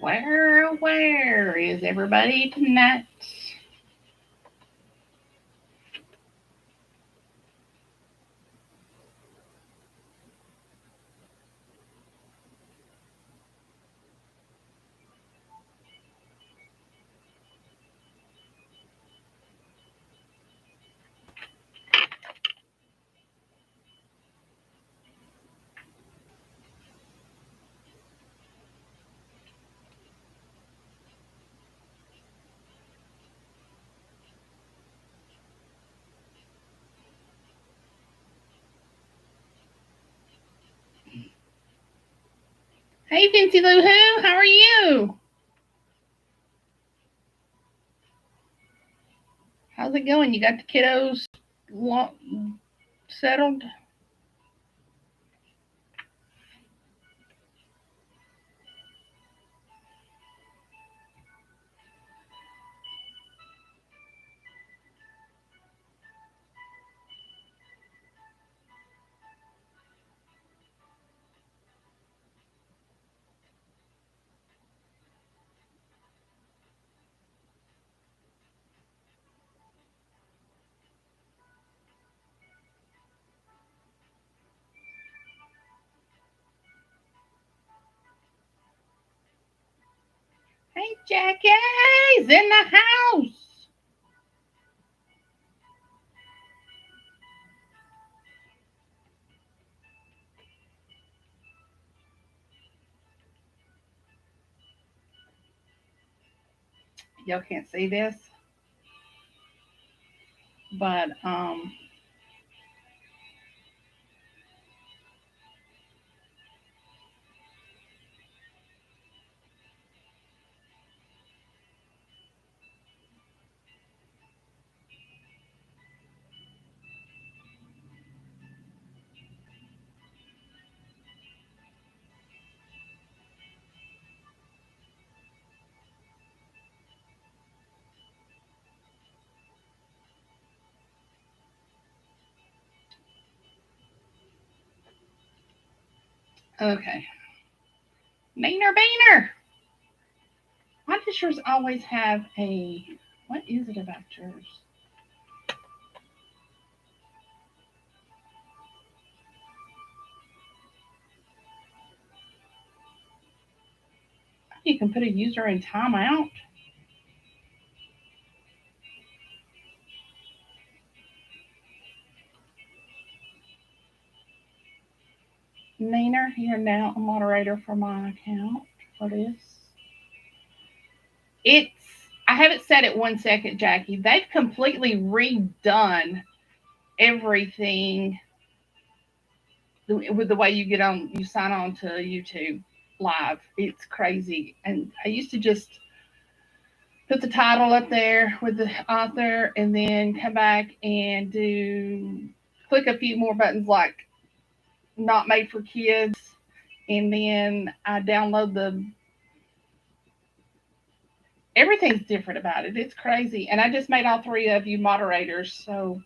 Where is everybody tonight? Hey, Fancy Lou Who, how are you? How's it going? You got the kiddos settled? Hey, Jackie's in the house. Y'all can't see this, but okay. Meaner Beaner. Why does yours always have a? What is it about yours? You can put a user in timeout. Meaner, you're now a moderator for my account for this. It's I haven't said it 1 second, Jackie. They've completely redone everything with the way you get on, you sign on to YouTube live. It's crazy. And I used to just put the title up there with the author and then come back and do click a few more buttons like not made for kids. And then I download the everything's different about it. It's crazy. And I just made all three of you moderators. So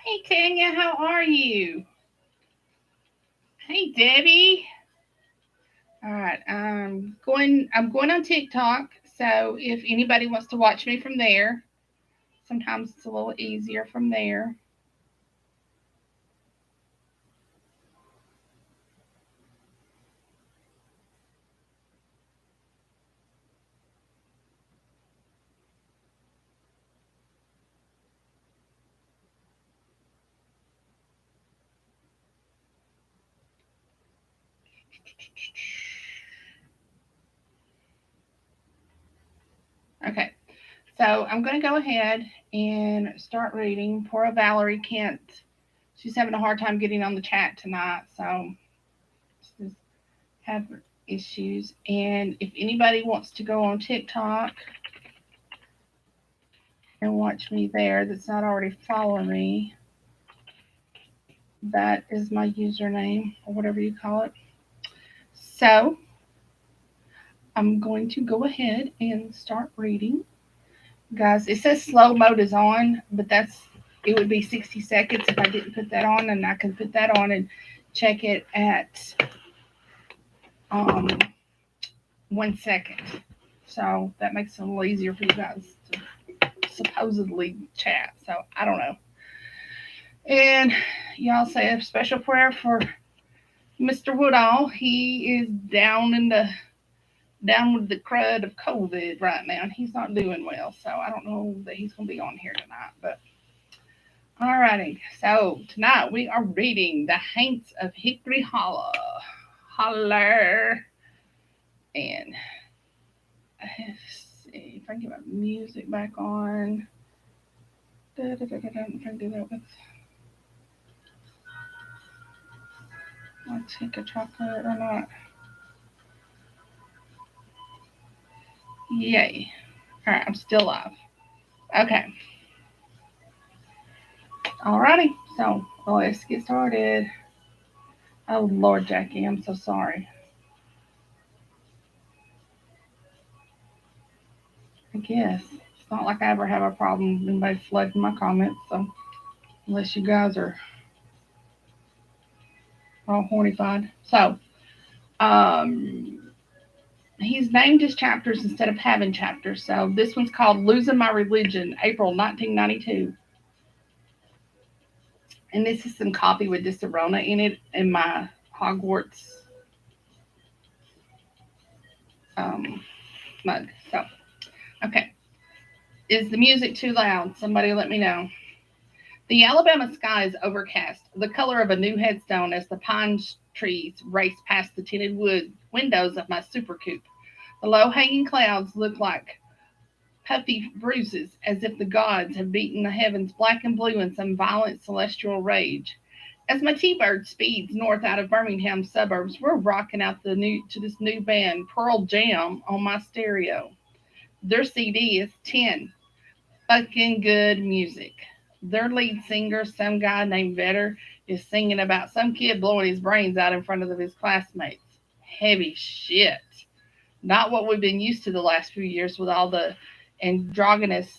hey Tanya, how are you? Hey Debbie. All right. I'm going on TikTok. So if anybody wants to watch me from there, sometimes it's a little easier from there. Okay, so I'm going to go ahead and start reading. Poor Valerie can't, she's having a hard time getting on the chat tonight, so she's have issues. And if anybody wants to go on TikTok and watch me there that's not already following me, that is my username or whatever you call it. So I'm going to go ahead and start reading. Guys, it says slow mode is on, but it would be 60 seconds if I didn't put that on, and I can put that on and check it at um, 1 second. So that makes it a little easier for you guys to supposedly chat. So I don't know. And y'all say a special prayer for Mr. Woodall. He is down with the crud of COVID right now. He's not doing well, so I don't know that he's going to be on here tonight. But alrighty, so tonight we are reading the Haints of Hickory, Holler, and let's see if I can get my music back on. If I can do that with. I'll take a chocolate or not. Yay. Alright, I'm still live. Okay. Alrighty, so let's get started. Oh Lord, Jackie, I'm so sorry. I guess. It's not like I ever have a problem with anybody flooding my comments, so unless you guys are all hornified. So, he's named his chapters instead of having chapters. So this one's called Losing My Religion, April 1992. And this is some coffee with Disaronno in it in my Hogwarts mug. So, okay. Is the music too loud? Somebody let me know. The Alabama sky is overcast, the color of a new headstone as the pine trees race past the tinted wood windows of my super coupe. The low-hanging clouds look like puffy bruises, as if the gods have beaten the heavens black and blue in some violent celestial rage. As my T-Bird speeds north out of Birmingham's suburbs, we're rocking out to this new band, Pearl Jam, on my stereo. Their CD is 10 fucking good music. Their lead singer, some guy named Vetter, is singing about some kid blowing his brains out in front of his classmates. Heavy shit. Not what we've been used to the last few years with all the androgynous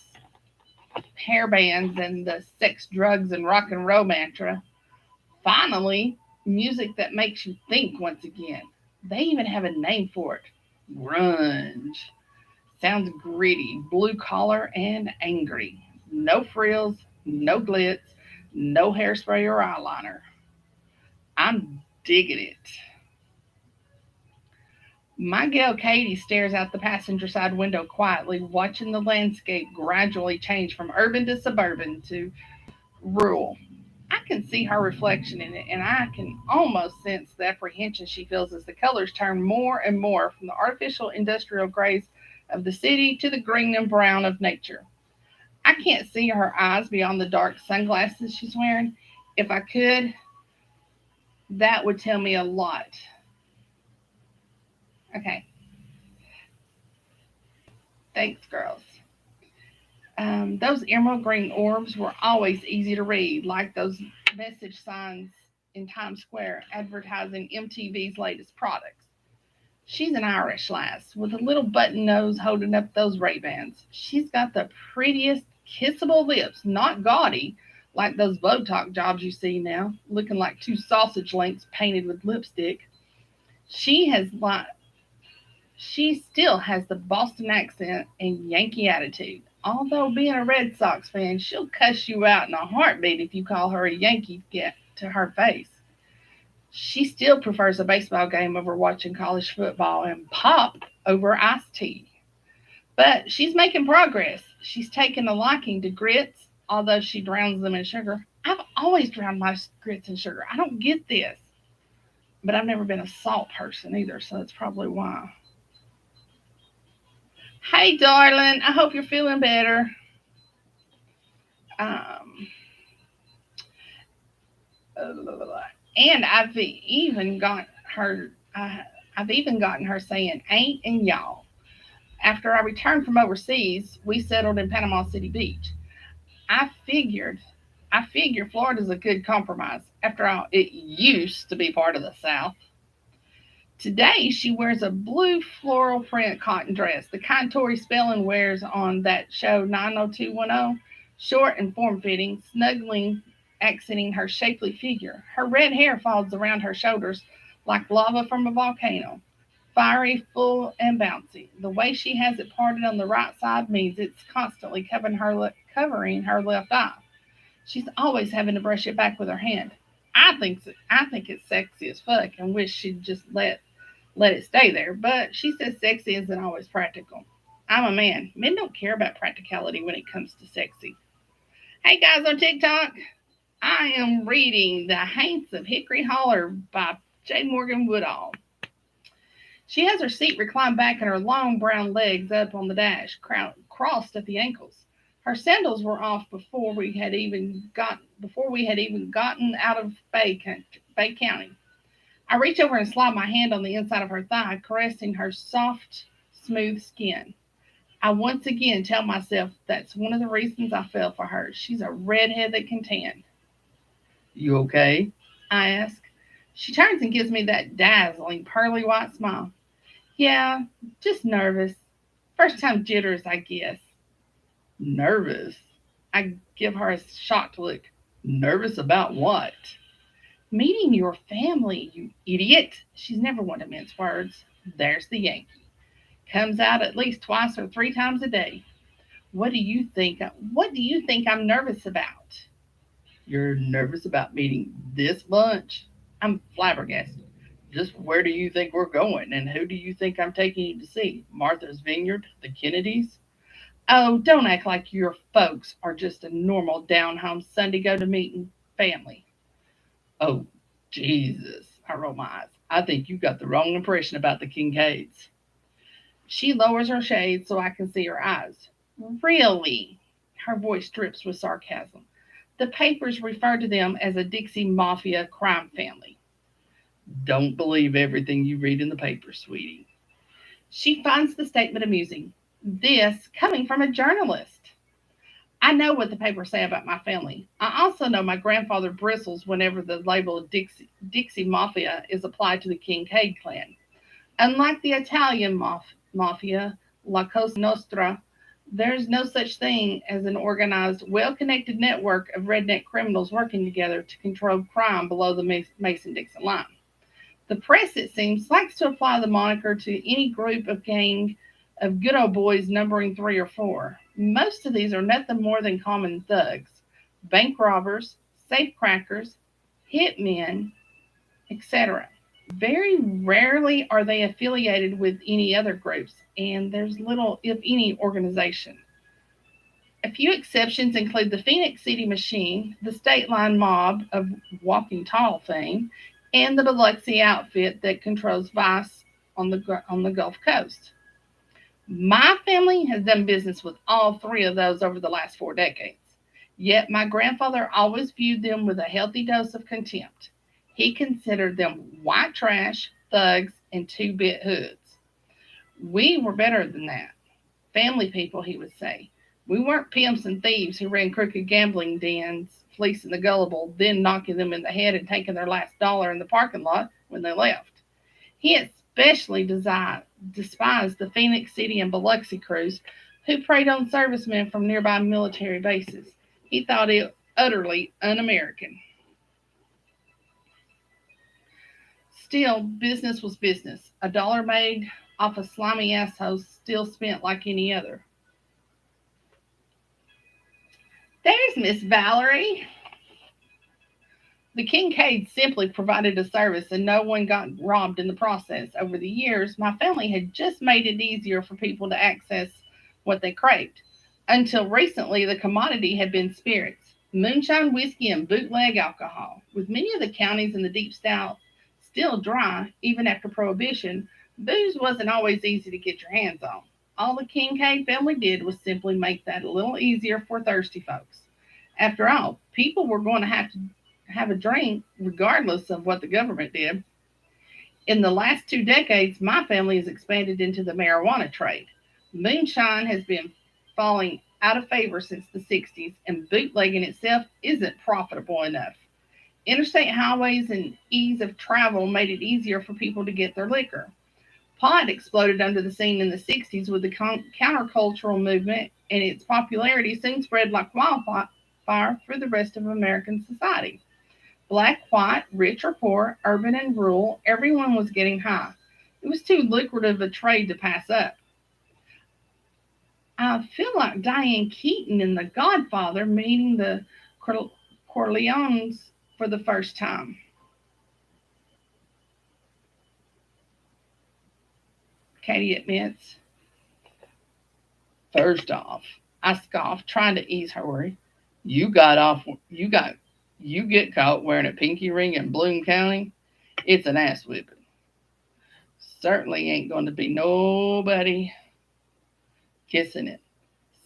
hair bands and the sex, drugs, and rock and roll mantra. Finally, music that makes you think once again. They even have a name for it. Grunge. Sounds gritty, blue collar, and angry. No frills, no glitz, no hairspray or eyeliner. I'm digging it. My gal Katie stares out the passenger side window quietly, watching the landscape gradually change from urban to suburban to rural. I can see her reflection in it, and I can almost sense the apprehension she feels as the colors turn more and more from the artificial industrial grays of the city to the green and brown of nature. I can't see her eyes beyond the dark sunglasses she's wearing. If I could, that would tell me a lot. Okay. Thanks, girls. Those emerald green orbs were always easy to read, like those message signs in Times Square advertising MTV's latest products. She's an Irish lass with a little button nose holding up those Ray-Bans. She's got the prettiest kissable lips, not gaudy, like those Botox jobs you see now, looking like two sausage links painted with lipstick. She still has the Boston accent and Yankee attitude. Although being a Red Sox fan, she'll cuss you out in a heartbeat if you call her a Yankee get to her face. She still prefers a baseball game over watching college football and pop over iced tea. But she's making progress. She's taken a liking to grits, although she drowns them in sugar. I've always drowned my grits in sugar. I don't get this. but I've never been a salt person either, so that's probably why. Hey, darling, I hope you're feeling better. Um, and I've even gotten her saying "ain't" and "y'all." After I returned from overseas, we settled in Panama City Beach. I figured, I figure Florida's a good compromise. After all, it used to be part of the South. Today, she wears a blue floral print cotton dress, the kind Tori Spelling wears on that show 90210, short and form fitting, snuggling, accenting her shapely figure. Her red hair falls around her shoulders like lava from a volcano, fiery, full, and bouncy. The way she has it parted on the right side means it's constantly covering her left eye. She's always having to brush it back with her hand. I think it's sexy as fuck and wish she'd just let it stay there. But she says sexy isn't always practical. I'm a man. Men don't care about practicality when it comes to sexy. Hey guys on TikTok, I am reading The Haints of Hickory, Holler by J. Morgan Woodall. She has her seat reclined back and her long brown legs up on the dash, crossed at the ankles. Her sandals were off before we had even gotten out of Bay County. I reach over and slide my hand on the inside of her thigh, caressing her soft, smooth skin. I once again tell myself that's one of the reasons I fell for her. She's a redhead that can tan. You okay? I ask. She turns and gives me that dazzling, pearly white smile. Yeah, just nervous. First time jitters, I guess. Nervous? I give her a shocked look. Nervous about what? Meeting your family, you idiot. She's never one to mince words. There's the Yankee. Comes out at least twice or three times a day. What do you think? What do you think I'm nervous about? You're nervous about meeting this bunch? I'm flabbergasted. Just where do you think we're going, and who do you think I'm taking you to see? Martha's Vineyard, the Kennedys? Oh, don't act like your folks are just a normal down home Sunday go to meeting family. Oh, Jesus, I roll my eyes. I think you got the wrong impression about the Kincaids. She lowers her shade so I can see her eyes. Really? Her voice drips with sarcasm. The papers refer to them as a Dixie Mafia crime family. Don't believe everything you read in the papers, sweetie. She finds the statement amusing. This coming from a journalist. I know what the papers say about my family. I also know my grandfather bristles whenever the label of Dixie Mafia is applied to the Kincaid clan. Unlike the Italian mafia, La Cosa Nostra, there's no such thing as an organized, well connected network of redneck criminals working together to control crime below the Mason Dixon line. The press, it seems, likes to apply the moniker to any group of gang of good old boys numbering three or four. Most of these are nothing more than common thugs, bank robbers, safe crackers, hitmen, etc. Very rarely are they affiliated with any other groups, and there's little, if any, organization. A few exceptions include the Phoenix City Machine, the State Line Mob of Walking Tall fame, and the Biloxi outfit that controls Vice on the Gulf Coast. My family has done business with all three of those over the last 4 decades. Yet my grandfather always viewed them with a healthy dose of contempt. He considered them white trash, thugs, and two-bit hoods. We were better than that. Family people, he would say. We weren't pimps and thieves who ran crooked gambling dens, fleecing the gullible, then knocking them in the head and taking their last dollar in the parking lot when they left. He especially despised the Phoenix City and Biloxi crews who preyed on servicemen from nearby military bases. He thought it utterly un American. Still, business was business. A dollar made off a slimy asshole still spent like any other. There's Miss Valerie. The Kincaid simply provided a service and no one got robbed in the process. Over the years, my family had just made it easier for people to access what they craved. Until recently, the commodity had been spirits, moonshine, whiskey, and bootleg alcohol. With many of the counties in the Deep South still dry even after Prohibition, booze wasn't always easy to get your hands on. All the Kincaid family did was simply make that a little easier for thirsty folks. After all, people were going to have a drink regardless of what the government did. In the last 2 decades, my family has expanded into the marijuana trade. Moonshine has been falling out of favor since the 60s, and bootlegging itself isn't profitable enough. Interstate highways and ease of travel made it easier for people to get their liquor. Pot exploded under the scene in the 60s with the countercultural movement, and its popularity soon spread like wildfire through the rest of American society. Black, white, rich or poor, urban and rural, everyone was getting high. It was too lucrative a trade to pass up. I feel like Diane Keaton in The Godfather meeting the Corleones for the first time. Katie admits. First off, I scoffed, trying to ease her worry. You got off. You get caught wearing a pinky ring in Bloom County. It's an ass whipping. Certainly ain't going to be nobody kissing it.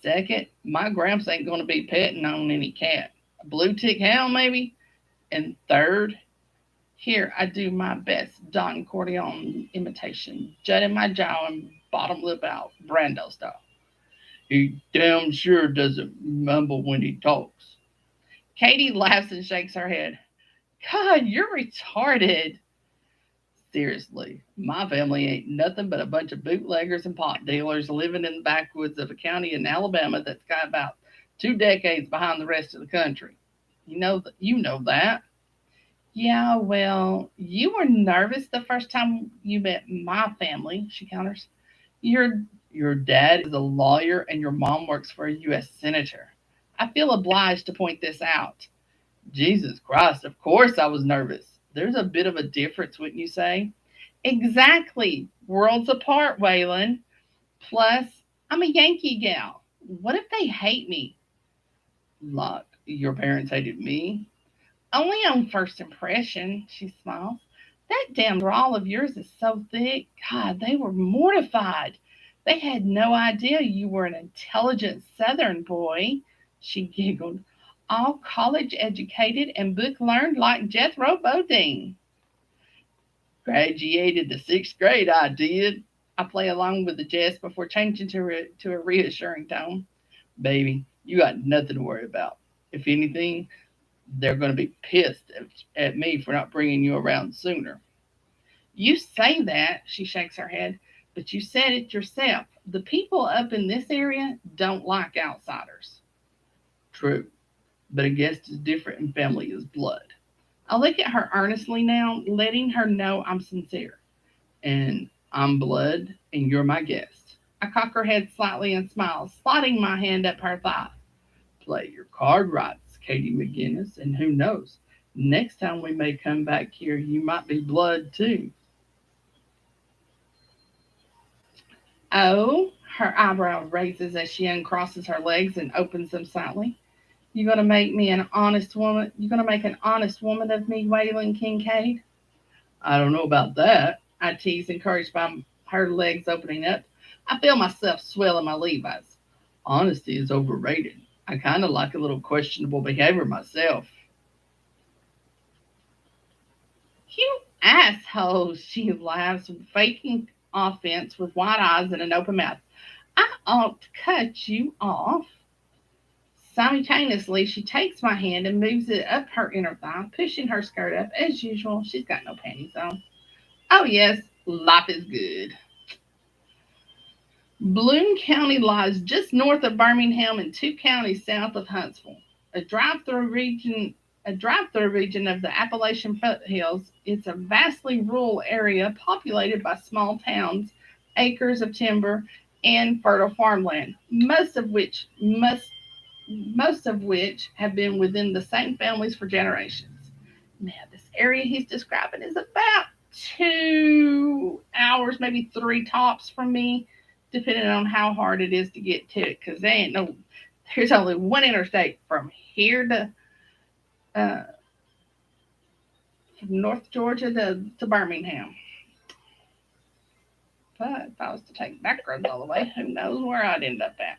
Second, my gramps ain't going to be petting on any cat. A blue tick hound, maybe? And third, here I do my best Don Corleone imitation, jutting my jaw and bottom lip out, Brando style. He damn sure doesn't mumble when he talks. Katie laughs and shakes her head. God, you're retarded. Seriously, my family ain't nothing but a bunch of bootleggers and pot dealers living in the backwoods of a county in Alabama that's got about 2 decades behind the rest of the country. You know that. Yeah, well, you were nervous the first time you met my family, she counters. Your dad is a lawyer and your mom works for a U.S. senator. I feel obliged to point this out. Jesus Christ, of course I was nervous. There's a bit of a difference, wouldn't you say? Exactly. Worlds apart, Waylon. Plus, I'm a Yankee gal. What if they hate me? Like, your parents hated me? Only on first impression, she smiles. That damn drawl of yours is so thick. God, they were mortified. They had no idea you were an intelligent Southern boy. She giggled. All college educated and book learned like Jethro Bodine. Graduated the 6th grade, I did. I play along with the jest before changing to a reassuring tone. Baby, you got nothing to worry about. If anything, they're going to be pissed at me for not bringing you around sooner. You say that, she shakes her head, but you said it yourself. The people up in this area don't like outsiders. True, but a guest is different and family is blood. I look at her earnestly now, letting her know I'm sincere. And I'm blood, and you're my guest. I cock her head slightly and smile, sliding my hand up her thigh. Play your card right, Katie McGinnis, and who knows? Next time we may come back here, you might be blood too. Oh, her eyebrow raises as she uncrosses her legs and opens them slightly. You gonna make me an honest woman? You gonna make an honest woman of me, Waylon Kincaid? I don't know about that. I tease, encouraged by her legs opening up. I feel myself swell in my Levi's. Honesty is overrated. I kind of like a little questionable behavior myself. You asshole, she laughs, faking offense with wide eyes and an open mouth. I ought to cut you off. Simultaneously, she takes my hand and moves it up her inner thigh, pushing her skirt up. As usual, she's got no panties on. Oh, yes, life is good. Bloom County lies just north of Birmingham and 2 counties south of Huntsville. A drive-through region of the Appalachian foothills, it's a vastly rural area populated by small towns, acres of timber, and fertile farmland, most of which have been within the same families for generations. Now, this area he's describing is about 2 hours, maybe three tops from me, depending on how hard it is to get to it. Because there's only one interstate from here to uh, from North Georgia to Birmingham. But if I was to take back roads all the way, who knows where I'd end up at.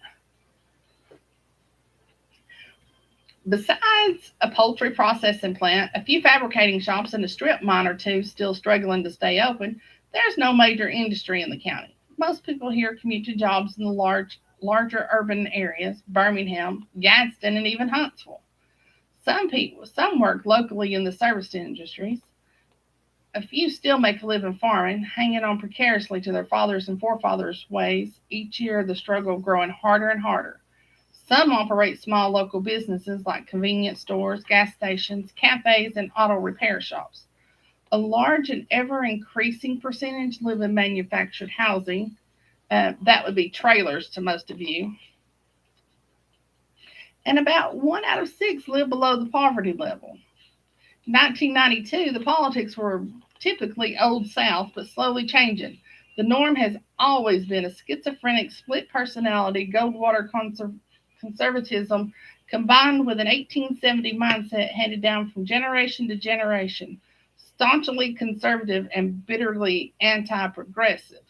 Besides a poultry processing plant, a few fabricating shops, and a strip mine or two still struggling to stay open, there's no major industry in the county. Most people here commute to jobs in the larger urban areas, Birmingham, Gadsden, and even Huntsville. Some work locally in the service industries. A few still make a living farming, hanging on precariously to their fathers' and forefathers' ways, each year the struggle growing harder and harder. Some operate small local businesses like convenience stores, gas stations, cafes, and auto repair shops. A large and ever increasing percentage live in manufactured housing. That would be trailers to most of you. And about 1 out of 6 live below the poverty level. In 1992, the politics were typically Old South, but slowly changing. The norm has always been a schizophrenic, split personality, Goldwater conservatism combined with an 1870 mindset handed down from generation to generation, staunchly conservative and bitterly anti progressive.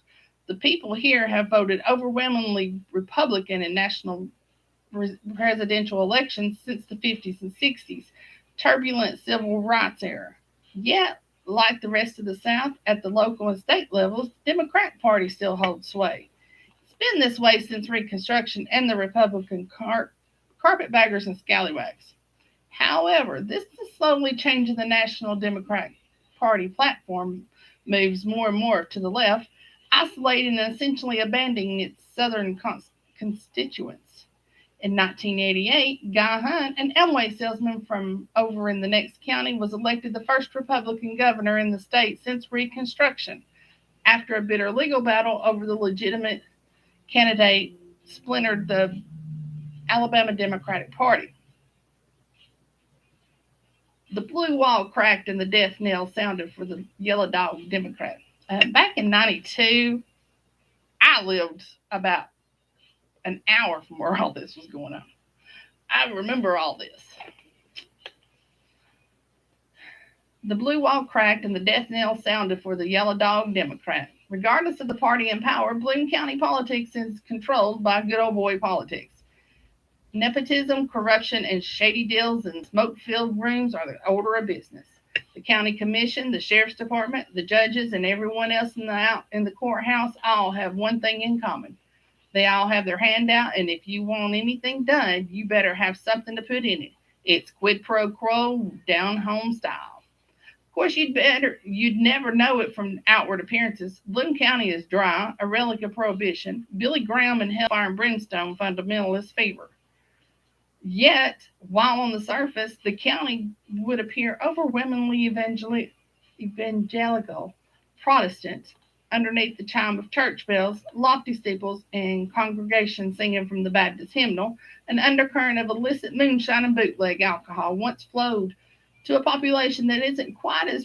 The people here have voted overwhelmingly Republican in national presidential elections since the 50s and 60s, turbulent civil rights era. Yet, like the rest of the South, at the local and state levels, the Democrat Party still holds sway. It's been this way since Reconstruction and the Republican carpetbaggers and scallywags. However, this is slowly changing. The National Democratic Party platform moves more and more to the left, isolating and essentially abandoning its southern constituents. In 1988, Guy Hunt, an Amway salesman from over in the next county, was elected the first Republican governor in the state since Reconstruction, after a bitter legal battle over the legitimate candidate splintered the Alabama Democratic Party. The blue wall cracked and the death knell sounded for the yellow dog Democrat. Back in 92, I lived about an hour from where all this was going on. I remember all this. The blue wall cracked and the death knell sounded for the yellow dog Democrat. Regardless of the party in power, Bloom County politics is controlled by good old boy politics. Nepotism, corruption, and shady deals in smoke-filled rooms are the order of business. The county commission, the sheriff's department, the judges, and everyone else in the courthouse all have one thing in common. They all have their hand out, and if you want anything done, you better have something to put in it. It's quid pro quo, down home style. Of course, you'd never know it from outward appearances. Bloom County is dry, a relic of prohibition, Billy Graham and hellfire and brimstone fundamentalist fever. Yet, while on the surface, the county would appear overwhelmingly evangelical Protestant, underneath the chime of church bells, lofty steeples, and congregations singing from the Baptist hymnal, an undercurrent of illicit moonshine and bootleg alcohol once flowed to a population that isn't quite as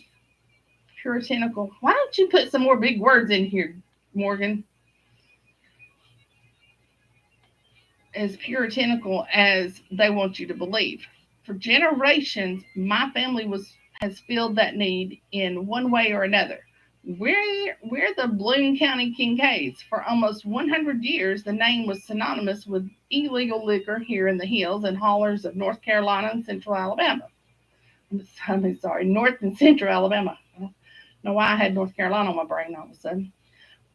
puritanical. Why don't you put some more big words in here, Morgan? As puritanical as they want you to believe. For generations, my family has filled that need in one way or another. We're the Bloom County Kincaids. For almost 100 years, the name was synonymous with illegal liquor here in the hills and hollers of North Carolina and Central Alabama. North and Central Alabama. I don't know why I had North Carolina on my brain all of a sudden.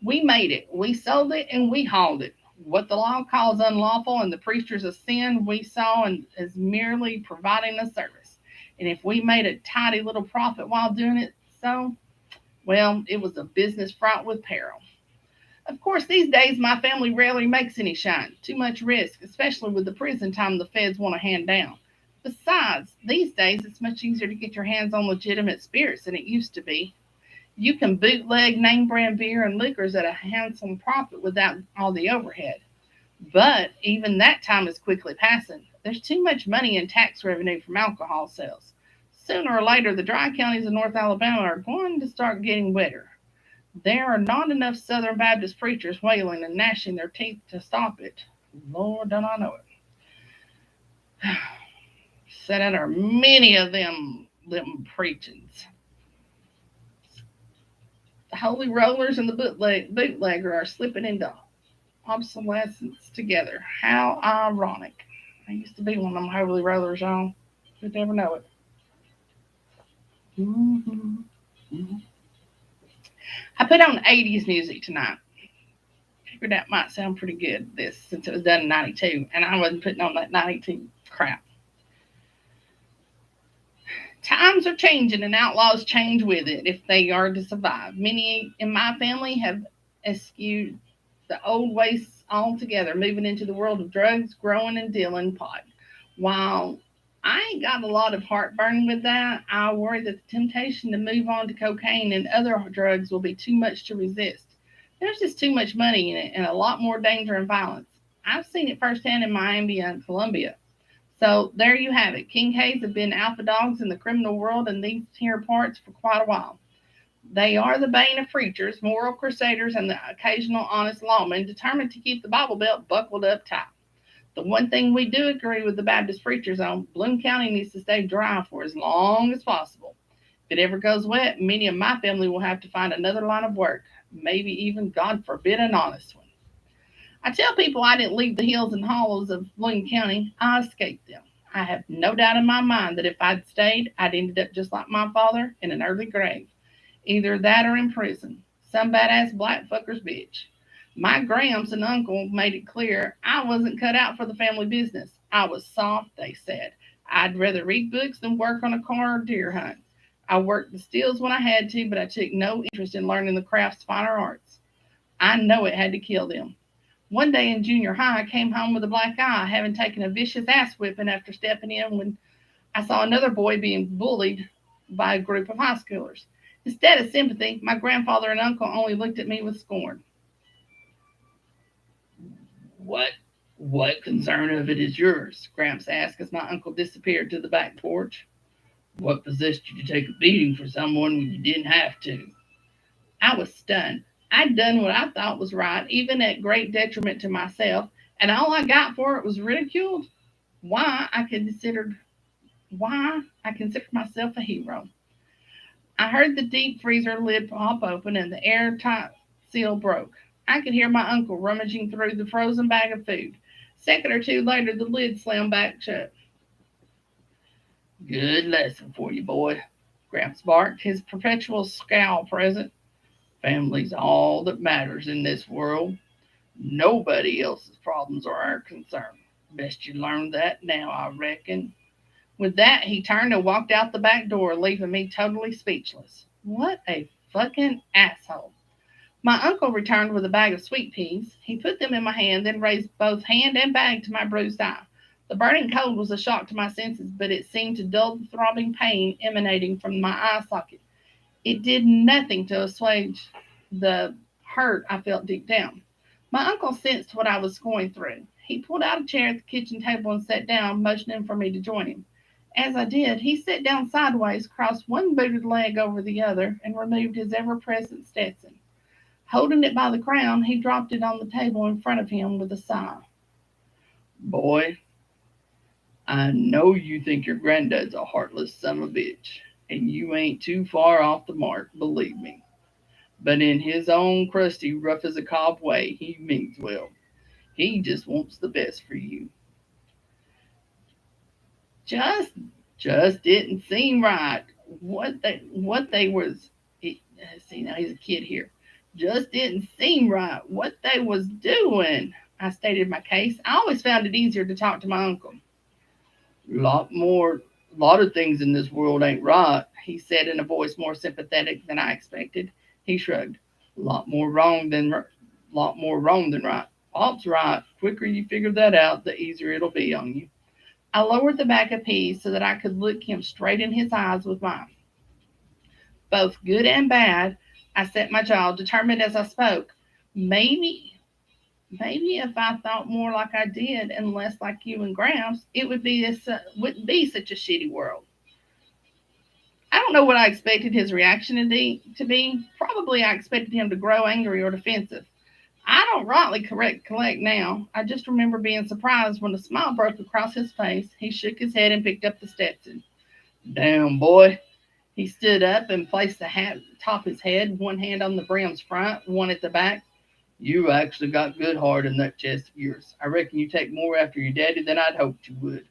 We made it. We sold it and we hauled it. What the law calls unlawful and the preachers of sin we saw as merely providing a service. And if we made a tidy little profit while doing it so, well, it was a business fraught with peril. Of course, these days my family rarely makes any shine. Too much risk, especially with the prison time the feds want to hand down. Besides, these days it's much easier to get your hands on legitimate spirits than it used to be. You can bootleg name brand beer and liquors at a handsome profit without all the overhead. But even that time is quickly passing. There's too much money in tax revenue from alcohol sales. Sooner or later, the dry counties of North Alabama are going to start getting wetter. There are not enough Southern Baptist preachers wailing and gnashing their teeth to stop it. Lord, don't I know it. Senator, many of them preachings. The holy rollers and the bootlegger are slipping into obsolescence together. How ironic. I used to be one of them holy rollers, y'all. You'd never know it. Mm-hmm. I put on 80s music tonight. Figured that might sound pretty good this since it was done in 92 and I wasn't putting on that 92 crap. Times are changing and outlaws change with it if they are to survive. Many in my family have eschewed the old ways altogether, moving into the world of drugs, growing and dealing pot. While I ain't got a lot of heartburn with that, I worry that the temptation to move on to cocaine and other drugs will be too much to resist. There's just too much money in it and a lot more danger and violence. I've seen it firsthand in Miami and Colombia. So there you have it. King K's have been alpha dogs in the criminal world in these here parts for quite a while. They are the bane of preachers, moral crusaders, and the occasional honest lawman determined to keep the Bible Belt buckled up tight. The one thing we do agree with the Baptist preachers on, Bloom County needs to stay dry for as long as possible. If it ever goes wet, many of my family will have to find another line of work, maybe even, God forbid, an honest one. I tell people I didn't leave the hills and hollows of Bloom County. I escaped them. I have no doubt in my mind that if I'd stayed, I'd ended up just like my father in an early grave. Either that or in prison. Some badass black fucker's bitch. My gramps and uncle made it clear I wasn't cut out for the family business. I was soft, they said. I'd rather read books than work on a car or deer hunt. I worked the stills when I had to, but I took no interest in learning the craft's finer arts. I know it had to kill them. One day in junior high, I came home with a black eye, having taken a vicious ass whipping after stepping in when I saw another boy being bullied by a group of high schoolers. Instead of sympathy, my grandfather and uncle only looked at me with scorn. What concern of it is yours? Gramps asked as my uncle disappeared to the back porch. What possessed you to take a beating for someone when you didn't have to? I was stunned. I'd done what I thought was right, even at great detriment to myself, and all I got for it was ridiculed. Why I considered myself a hero. I heard the deep freezer lid pop open and the airtight seal broke. I could hear my uncle rummaging through the frozen bag of food. A second or two later, the lid slammed back shut. Good lesson for you, boy, Gramps barked, his perpetual scowl present. Family's all that matters in this world. Nobody else's problems are our concern. Best you learn that now, I reckon. With that, he turned and walked out the back door, leaving me totally speechless. What a fucking asshole. My uncle returned with a bag of sweet peas. He put them in my hand, then raised both hand and bag to my bruised eye. The burning cold was a shock to my senses, but it seemed to dull the throbbing pain emanating from my eye socket. It did nothing to assuage the hurt I felt deep down. My uncle sensed what I was going through. He pulled out a chair at the kitchen table and sat down, motioning for me to join him. As I did, he sat down sideways, crossed one booted leg over the other, and removed his ever-present Stetson. Holding it by the crown, he dropped it on the table in front of him with a sigh. Boy, I know you think your granddad's a heartless son of a bitch, and you ain't too far off the mark, believe me. But in his own crusty, rough as a cob way, he means well. He just wants the best for you. Just, just didn't seem right. What they was. See, now he's a kid here. Just didn't seem right. What they was doing. I stated my case. I always found it easier to talk to my uncle. Lot of things in this world ain't right, he said in a voice more sympathetic than I expected. He shrugged. Lot more wrong than right. Pop's right. Quicker you figure that out, the easier it'll be on you. I lowered the bag of peas so that I could look him straight in his eyes with mine. Both good and bad, I set my jaw, determined as I spoke. Maybe if I thought more like I did and less like you and Gramps, it wouldn't be such a shitty world. I don't know what I expected his reaction to be. Probably I expected him to grow angry or defensive. I don't rightly collect now. I just remember being surprised when a smile broke across his face. He shook his head and picked up the Stetson. Damn, boy. He stood up and placed the hat atop his head, one hand on the brim's front, one at the back. You actually got good heart in that chest of yours. I reckon you take more after your daddy than I'd hoped you would.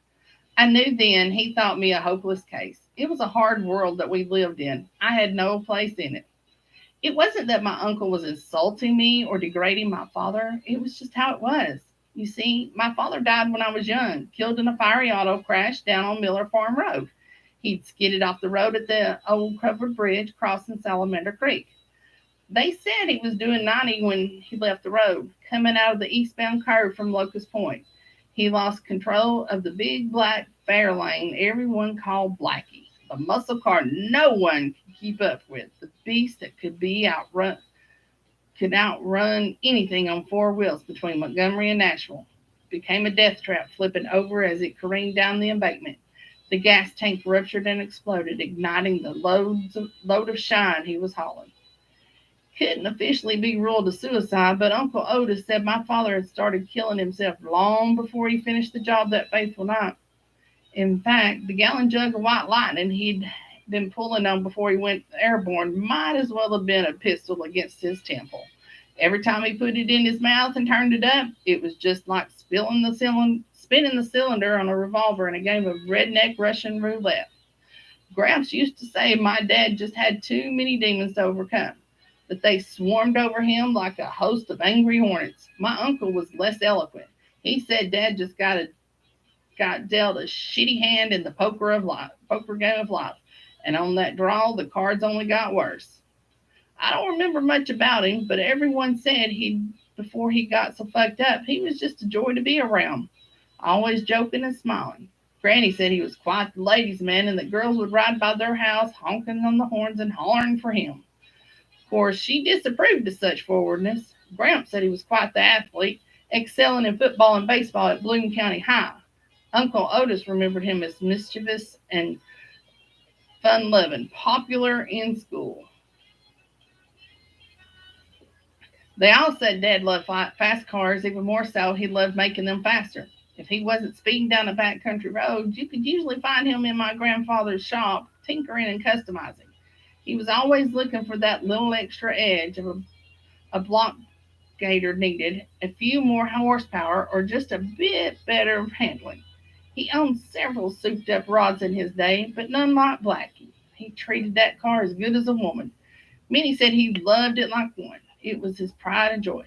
I knew then he thought me a hopeless case. It was a hard world that we lived in. I had no place in it. It wasn't that my uncle was insulting me or degrading my father. It was just how it was. You see, my father died when I was young, killed in a fiery auto crash down on Miller Farm Road. He'd skidded off the road at the old covered bridge crossing Salamander Creek. They said he was doing 90 when he left the road, coming out of the eastbound curve from Locust Point. He lost control of the big black fair lane everyone called Blackie, the muscle car no one could keep up with, the beast that could outrun anything on four wheels between Montgomery and Nashville. It became a death trap, flipping over as it careened down the embankment. The gas tank ruptured and exploded, igniting the load of shine he was hauling. Couldn't officially be ruled a suicide, but Uncle Otis said my father had started killing himself long before he finished the job that fateful night. In fact, the gallon jug of white lightning he'd been pulling on before he went airborne might as well have been a pistol against his temple. Every time he put it in his mouth and turned it up, it was just like spinning the cylinder on a revolver in a game of redneck Russian roulette. Gramps used to say my dad just had too many demons to overcome, that they swarmed over him like a host of angry hornets. My uncle was less eloquent. He said Dad just got dealt a shitty hand in the poker game of life, and on that draw, the cards only got worse. I don't remember much about him, but everyone said he before he got so fucked up, he was just a joy to be around, always joking and smiling. Granny said he was quite the ladies' man, and that girls would ride by their house, honking on the horns and hollering for him. Of course, she disapproved of such forwardness. Gramps said he was quite the athlete, excelling in football and baseball at Bloom County High. Uncle Otis remembered him as mischievous and fun-loving, popular in school. They all said Dad loved fast cars, even more so, he loved making them faster. If he wasn't speeding down a backcountry road, you could usually find him in my grandfather's shop, tinkering and customizing. He was always looking for that little extra edge of a block gator needed, a few more horsepower, or just a bit better handling. He owned several souped up rods in his day, but none like Blackie. He treated that car as good as a woman. Minnie said he loved it like one. It was his pride and joy.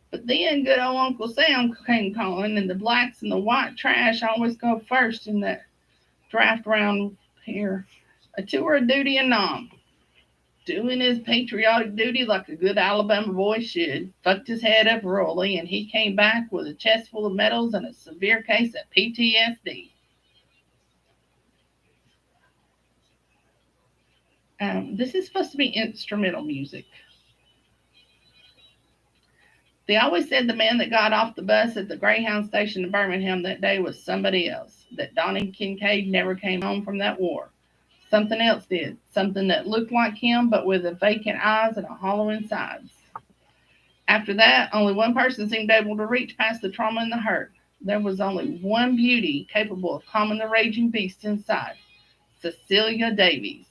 But then good old Uncle Sam came calling, and the blacks and the white trash always go first in that draft round here. A tour of duty and nom. Doing his patriotic duty like a good Alabama boy should, fucked his head up royally, and he came back with a chest full of medals and a severe case of PTSD. This is supposed to be instrumental music. They always said the man that got off the bus at the Greyhound station in Birmingham that day was somebody else, that Donnie Kincaid never came home from that war. Something else did, something that looked like him but with vacant eyes and a hollow inside. After that, only one person seemed able to reach past the trauma and the hurt. There was only one beauty capable of calming the raging beast inside, Cecilia Davies.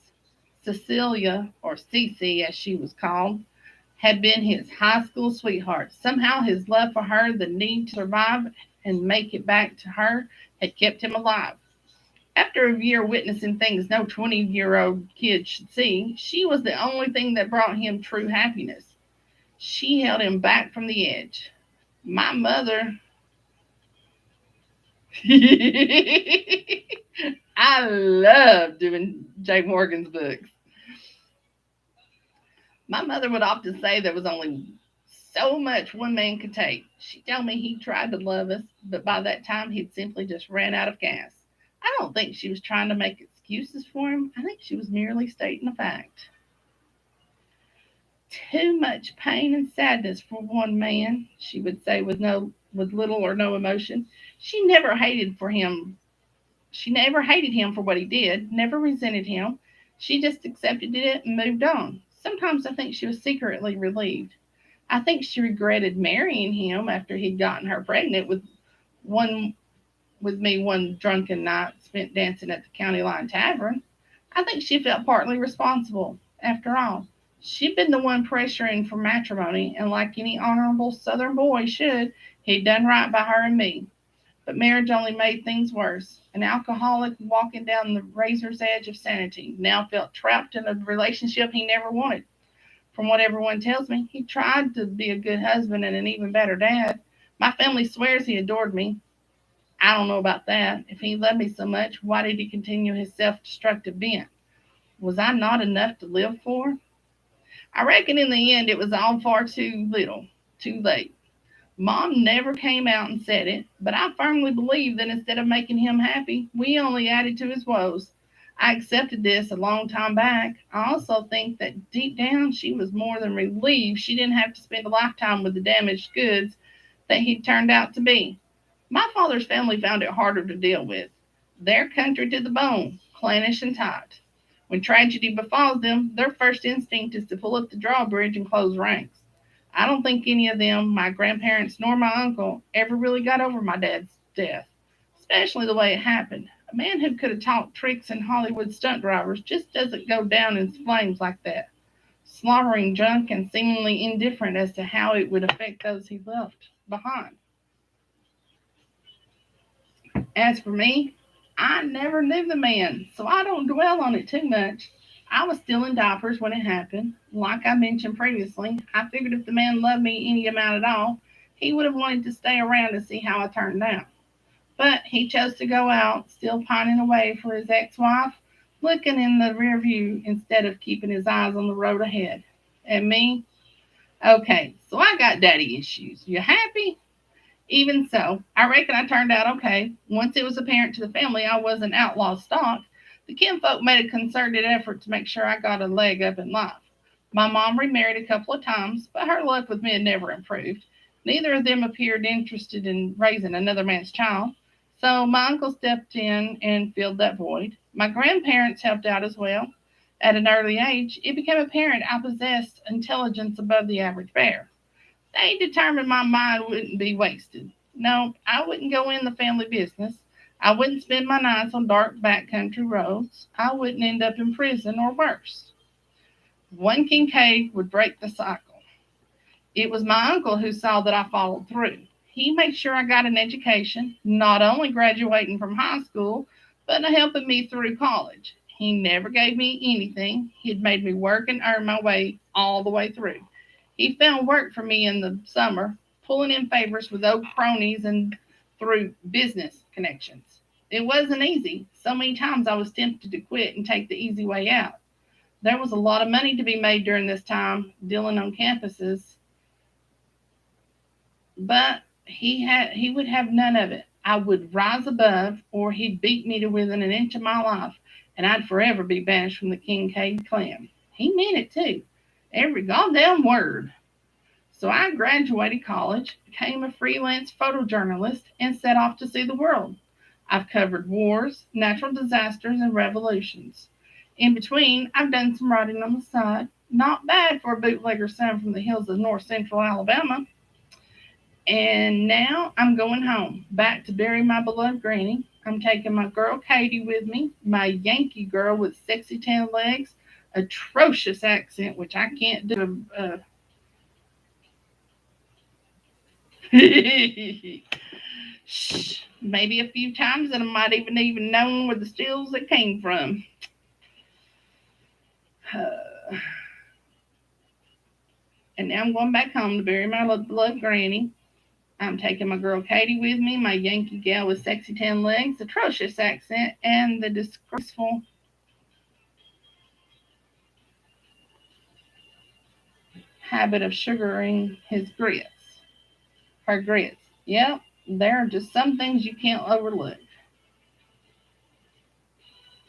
Cecilia, or Cece as she was called, had been his high school sweetheart. Somehow his love for her, the need to survive and make it back to her, had kept him alive. After a year witnessing things no 20-year-old kid should see, she was the only thing that brought him true happiness. She held him back from the edge. My mother. I love doing Jay Morgan's books. My mother would often say there was only so much one man could take. She told me he tried to love us, but by that time he'd simply just ran out of gas. I don't think she was trying to make excuses for him. I think she was merely stating a fact. Too much pain and sadness for one man, she would say with little or no emotion. She never hated him for what he did, never resented him. She just accepted it and moved on. Sometimes I think she was secretly relieved. I think she regretted marrying him after he'd gotten her pregnant one with me one drunken night spent dancing at the County Line Tavern. I think she felt partly responsible. After all, she'd been the one pressuring for matrimony, and like any honorable Southern boy should, he'd done right by her and me. But marriage only made things worse. An alcoholic walking down the razor's edge of sanity now felt trapped in a relationship he never wanted. From what everyone tells me, he tried to be a good husband and an even better dad. My family swears he adored me. I don't know about that. If he loved me so much, why did he continue his self destructive bent? Was I not enough to live for? I reckon in the end it was all far too little, too late. Mom never came out and said it, but I firmly believe that instead of making him happy, we only added to his woes. I accepted this a long time back. I also think that deep down she was more than relieved she didn't have to spend a lifetime with the damaged goods that he'd turned out to be. My father's family found it harder to deal with. They're country to the bone, clannish and tight. When tragedy befalls them, their first instinct is to pull up the drawbridge and close ranks. I don't think any of them, my grandparents nor my uncle, ever really got over my dad's death, especially the way it happened. A man who could have taught tricks in Hollywood stunt drivers just doesn't go down in flames like that, slaughtering junk and seemingly indifferent as to how it would affect those he left behind. As for me, I never knew the man, so I don't dwell on it too much. I was still in diapers when it happened. Like I mentioned previously, I figured if the man loved me any amount at all, he would have wanted to stay around to see how I turned out. But he chose to go out, still pining away for his ex wife, looking in the rear view instead of keeping his eyes on the road ahead. And me? Okay, so I got daddy issues. You happy? Even so, I reckon I turned out okay. Once it was apparent to the family I wasn't outlaw stock, the kinfolk made a concerted effort to make sure I got a leg up in life. My mom remarried a couple of times, but her luck with me had never improved. Neither of them appeared interested in raising another man's child, so my uncle stepped in and filled that void. My grandparents helped out as well. At an early age, it became apparent I possessed intelligence above the average bear. They determined my mind wouldn't be wasted. No, I wouldn't go in the family business. I wouldn't spend my nights on dark backcountry roads. I wouldn't end up in prison or worse. One Kincaid would break the cycle. It was my uncle who saw that I followed through. He made sure I got an education, not only graduating from high school, but helping me through college. He never gave me anything. He'd made me work and earn my way all the way through. He found work for me in the summer, pulling in favors with old cronies and through business connections. It wasn't easy. So many times I was tempted to quit and take the easy way out. There was a lot of money to be made during this time dealing on campuses, but he would have none of it. I would rise above, or he'd beat me to within an inch of my life, and I'd forever be banished from the Kincaid clan. He meant it too, every goddamn word. So I graduated college, became a freelance photojournalist, and set off to see the world. I've covered wars, natural disasters, and revolutions. In between, I've done some writing on the side. Not bad for a bootlegger son from the hills of north central Alabama. And now I'm going home, back to bury my beloved granny. I'm taking my girl Katie with me, my Yankee girl with sexy tan legs, atrocious accent, which I can't do. Shh, maybe a few times, and I might even known where the stills that came from. And now I'm going back home to bury my beloved granny. I'm taking my girl Katie with me, my Yankee gal with sexy tan legs, atrocious accent, and the disgraceful habit of sugaring her grits. Yep, there are just some things you can't overlook.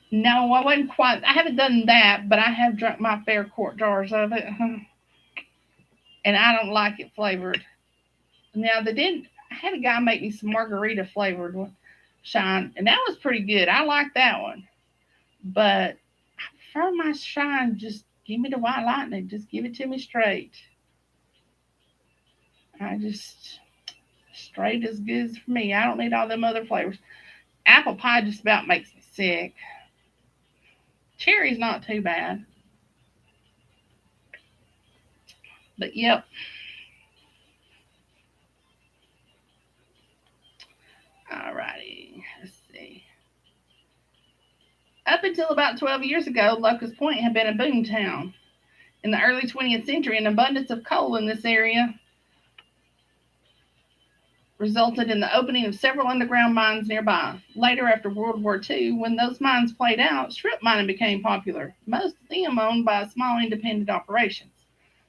No, I wasn't quite. I haven't done that, but I have drunk my fair quart jars of it, and I don't like it flavored. Now they did. I had a guy make me some margarita flavored one, shine, and that was pretty good. I like that one, but I prefer my shine. Just give me the white lightning. Just give it to me straight. I just straight is good for me. I don't need all them other flavors. Apple pie just about makes me sick. Cherry's not too bad. But yep. Alrighty. Let's see. Up until about 12 years ago, Locust Point had been a boom town. In the early 20th century, an abundance of coal in this area resulted in the opening of several underground mines nearby. Later, after World War II, when those mines played out, strip mining became popular, most of them owned by small independent operations.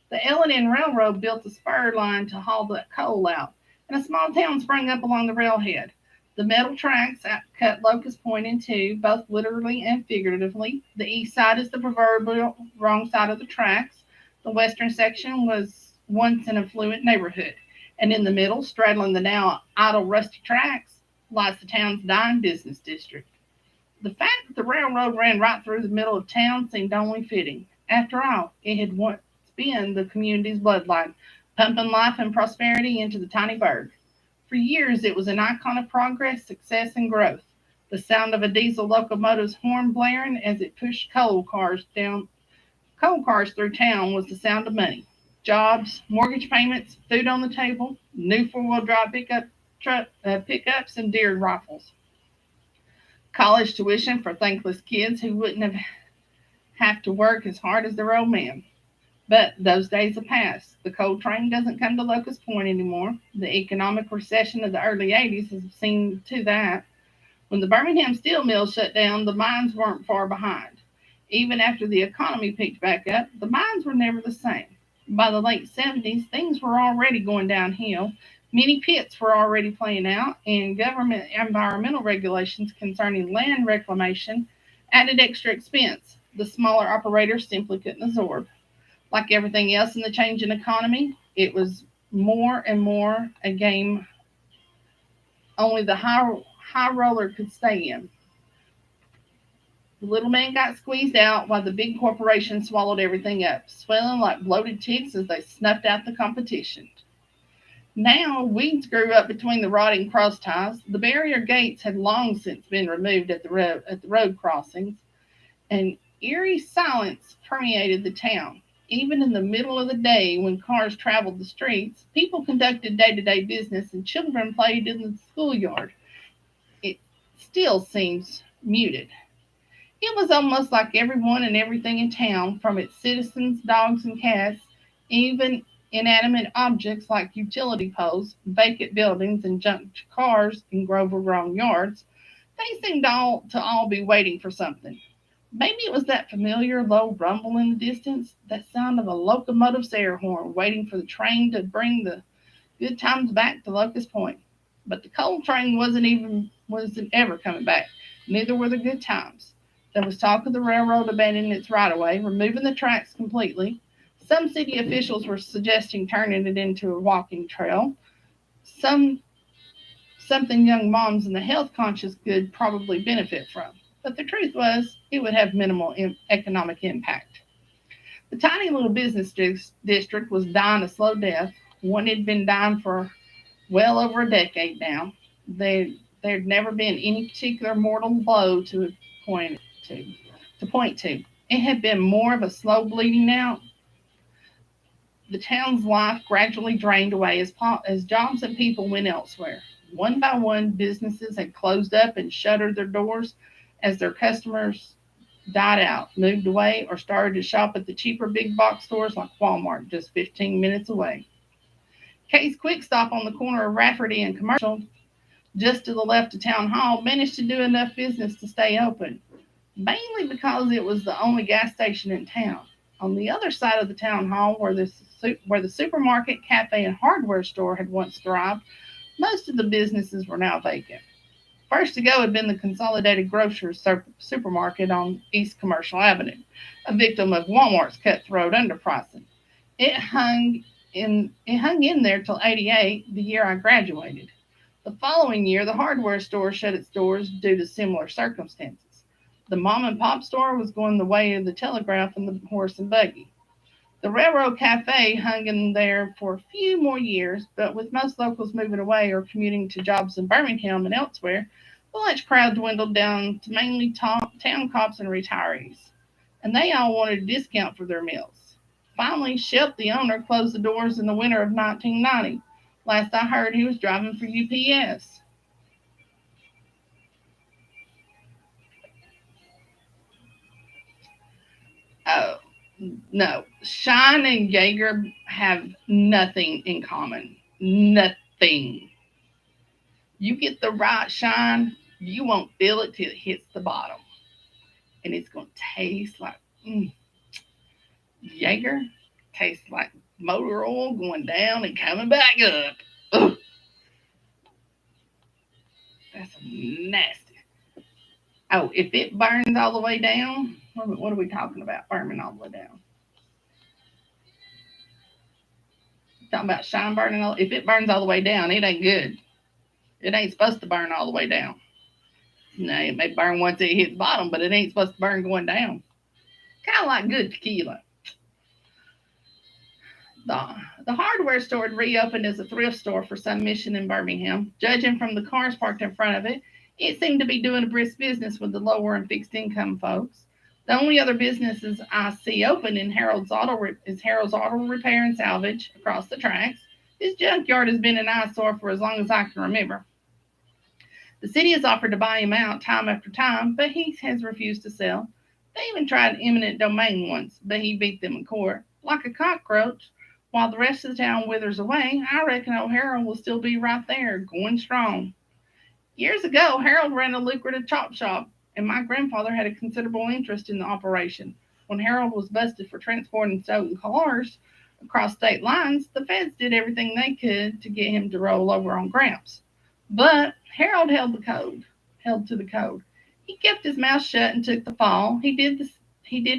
The L&N Railroad built a spur line to haul the coal out, and a small town sprang up along the railhead. The metal tracks cut Locust Point in two, both literally and figuratively. The east side is the proverbial wrong side of the tracks. The western section was once an affluent neighborhood, and in the middle, straddling the now idle rusty tracks, lies the town's dying business district. The fact that the railroad ran right through the middle of town seemed only fitting. After all, it had once been the community's bloodline, pumping life and prosperity into the tiny burg. For years, it was an icon of progress, success, and growth. The sound of a diesel locomotive's horn blaring as it pushed coal cars through town was the sound of money. Jobs, mortgage payments, food on the table, new four-wheel drive pickups, and deer rifles. College tuition for thankless kids who wouldn't have to work as hard as their old man. But those days have passed. The coal train doesn't come to Locust Point anymore. The economic recession of the early 80s has seen to that. When the Birmingham steel mills shut down, the mines weren't far behind. Even after the economy picked back up, the mines were never the same. By the late 70s, things were already going downhill. Many pits were already playing out, and government environmental regulations concerning land reclamation added extra expense the smaller operators simply couldn't absorb. Like everything else in the changing economy, it was more and more a game only the high roller could stay in. The little man got squeezed out while the big corporation swallowed everything up, swelling like bloated ticks as they snuffed out the competition. Now, weeds grew up between the rotting cross ties. The barrier gates had long since been removed at the road crossings, and eerie silence permeated the town. Even in the middle of the day, when cars traveled the streets, people conducted day to day business and children played in the schoolyard. It still seems muted. It was almost like everyone and everything in town, from its citizens, dogs, and cats, even inanimate objects like utility poles, vacant buildings, and junked cars in Grover grown yards, they seemed to all be waiting for something. Maybe it was that familiar low rumble in the distance, that sound of a locomotive's air horn waiting for the train to bring the good times back to Locust Point. But the coal train wasn't ever coming back. Neither were the good times. There was talk of the railroad abandoning its right of way, removing the tracks completely. Some city officials were suggesting turning it into a walking trail. Some something young moms and the health conscious could probably benefit from. But the truth was, it would have minimal economic impact. The tiny little business district was dying a slow death. One had been dying for well over a decade now. There'd never been any particular mortal blow point to to point to. It had been more of a slow bleeding out. The town's life gradually drained away as jobs and people went elsewhere. One by one, businesses had closed up and shuttered their doors as their customers died out, moved away, or started to shop at the cheaper big box stores like Walmart just 15 minutes away. Kay's Quick Stop on the corner of Rafferty and Commercial, just to the left of Town Hall, managed to do enough business to stay open, mainly because it was the only gas station in town. On the other side of the town hall, where the supermarket, cafe, and hardware store had once thrived, most of the businesses were now vacant. First to go had been the Consolidated Grocers supermarket on East Commercial Avenue, a victim of Walmart's cutthroat underpricing. It hung in there till '88, the year I graduated. The following year, the hardware store shut its doors due to similar circumstances. The mom and pop store was going the way of the telegraph and the horse and buggy. The Railroad Cafe hung in there for a few more years, but with most locals moving away or commuting to jobs in Birmingham and elsewhere, the lunch crowd dwindled down to mainly town cops and retirees. and they all wanted a discount for their meals. Finally, Shep, the owner, closed the doors in the winter of 1990. Last I heard, he was driving for UPS. Oh, no. Shine and Jaeger have nothing in common. Nothing. You get the right shine, you won't feel it till it hits the bottom. And it's going to taste like Jaeger. Tastes like motor oil going down and coming back up. Ugh, that's nasty. Oh, if it burns all the way down, what are we talking about? Burning all the way down. Talking about shine burning all. If it burns all the way down, it ain't good. It ain't supposed to burn all the way down. No, it may burn once it hits the bottom, but it ain't supposed to burn going down. Kind of like good tequila. The hardware store had reopened as a thrift store for some mission in Birmingham. Judging from the cars parked in front of it, it seemed to be doing a brisk business with the lower and fixed income folks. The only other businesses I see open in is Harold's Auto Repair and Salvage across the tracks. His junkyard has been an eyesore for as long as I can remember. The city has offered to buy him out time after time, but he has refused to sell. They even tried eminent domain once, but he beat them in court. Like a cockroach, while the rest of the town withers away, I reckon old Harold will still be right there, going strong. Years ago, Harold ran a lucrative chop shop, and my grandfather had a considerable interest in the operation. When Harold was busted for transporting stolen cars across state lines, the feds did everything they could to get him to roll over on Gramps. But Harold held to the code. He kept his mouth shut and took the fall. He did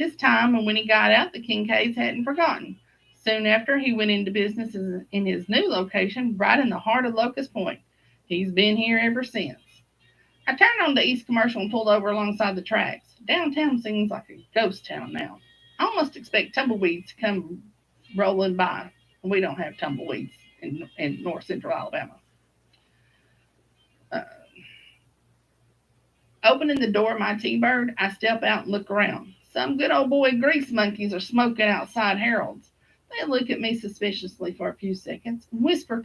his time, and when he got out, the Kincaids hadn't forgotten. Soon after, he went into business in his new location, right in the heart of Locust Point. He's been here ever since. I turned on the East Commercial and pulled over alongside the tracks. Downtown seems like a ghost town now. I almost expect tumbleweeds to come rolling by. We don't have tumbleweeds in north central Alabama. Uh, Opening the door of my T-Bird, I step out and look around. Some good old boy grease monkeys are smoking outside Harold's. They look at me suspiciously for a few seconds, whisper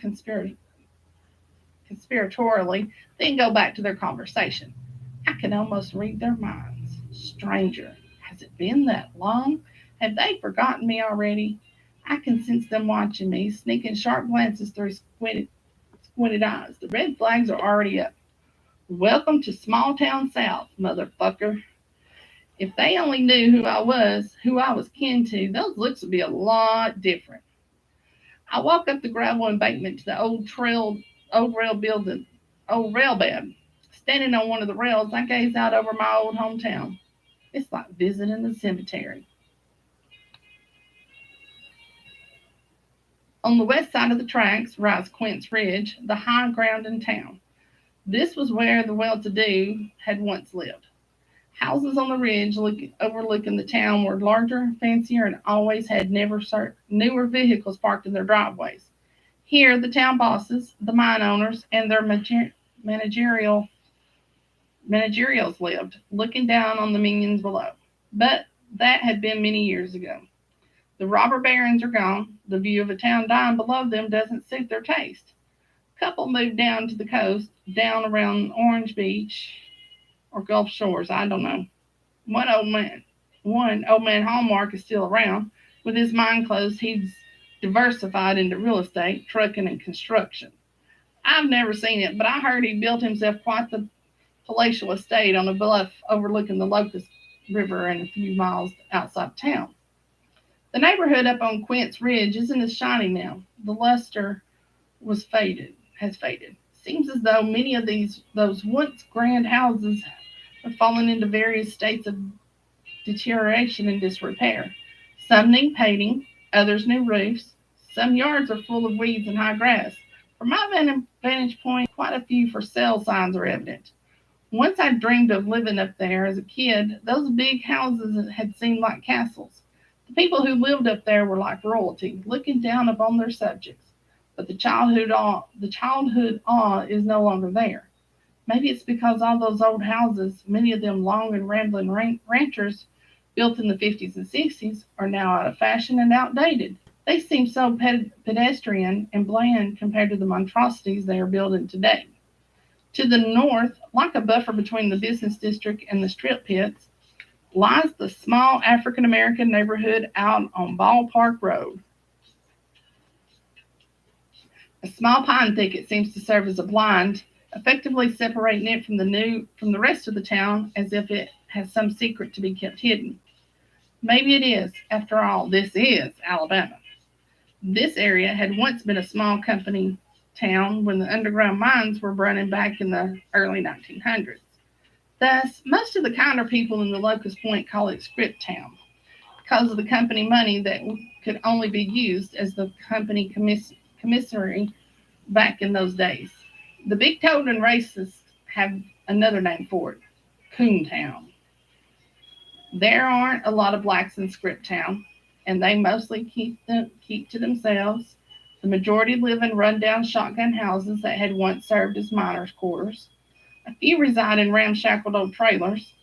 conspiratorially, then go back to their conversation. I can almost read their minds. Stranger, has it been that long? Have they forgotten me already? I can sense them watching me, sneaking sharp glances through squinted eyes. The red flags are already up. Welcome to small town South, motherfucker. If they only knew who I was kin to, those looks would be a lot different. I walk up the gravel embankment to the old rail bed. Standing on one of the rails, I gaze out over my old hometown. It's like visiting the cemetery. On the west side of the tracks rise Quince Ridge, the high ground in town. This was where the well-to-do had once lived. Houses on the ridge overlooking the town were larger, fancier, and always had newer vehicles parked in their driveways. Here, the town bosses, the mine owners, and their managerials lived, looking down on the minions below. But that had been many years ago. The robber barons are gone. The view of a town dying below them doesn't suit their taste. A couple moved down to the coast, down around Orange Beach or Gulf Shores, I don't know. One old man Hallmark is still around. With his mine closed, he's diversified into real estate, trucking, and construction. I've never seen it, but I heard he built himself quite the palatial estate on a bluff overlooking the Locust River and a few miles outside town. The neighborhood up on Quince Ridge isn't as shiny now. The luster has faded. Seems as though many of those once grand houses have fallen into various states of deterioration and disrepair. Some need painting, others new roofs. Some yards are full of weeds and high grass. From my vantage point, quite a few for sale signs are evident. Once I dreamed of living up there as a kid. Those big houses had seemed like castles. The people who lived up there were like royalty, looking down upon their subjects. But the childhood awe is no longer there. Maybe it's because all those old houses, many of them long and rambling ranchers, built in the 50s and 60s, are now out of fashion and outdated. They seem so pedestrian and bland compared to the monstrosities they are building today. To the north, like a buffer between the business district and the strip pits, lies the small African American neighborhood out on Ballpark Road. A small pine thicket seems to serve as a blind, effectively separating it from the rest of the town as if it has some secret to be kept hidden. Maybe it is. After all, this is Alabama. This area had once been a small company town when the underground mines were running back in the early 1900s. Thus, most of the kinder people in the Locust Point call it Script Town because of the company money that could only be used as the company commissary back in those days. The big toad and racists have another name for it, Coontown. There aren't a lot of blacks in Script Town, and they mostly keep to themselves. The majority live in rundown shotgun houses that had once served as miners' quarters. A few reside in ramshackle old trailers.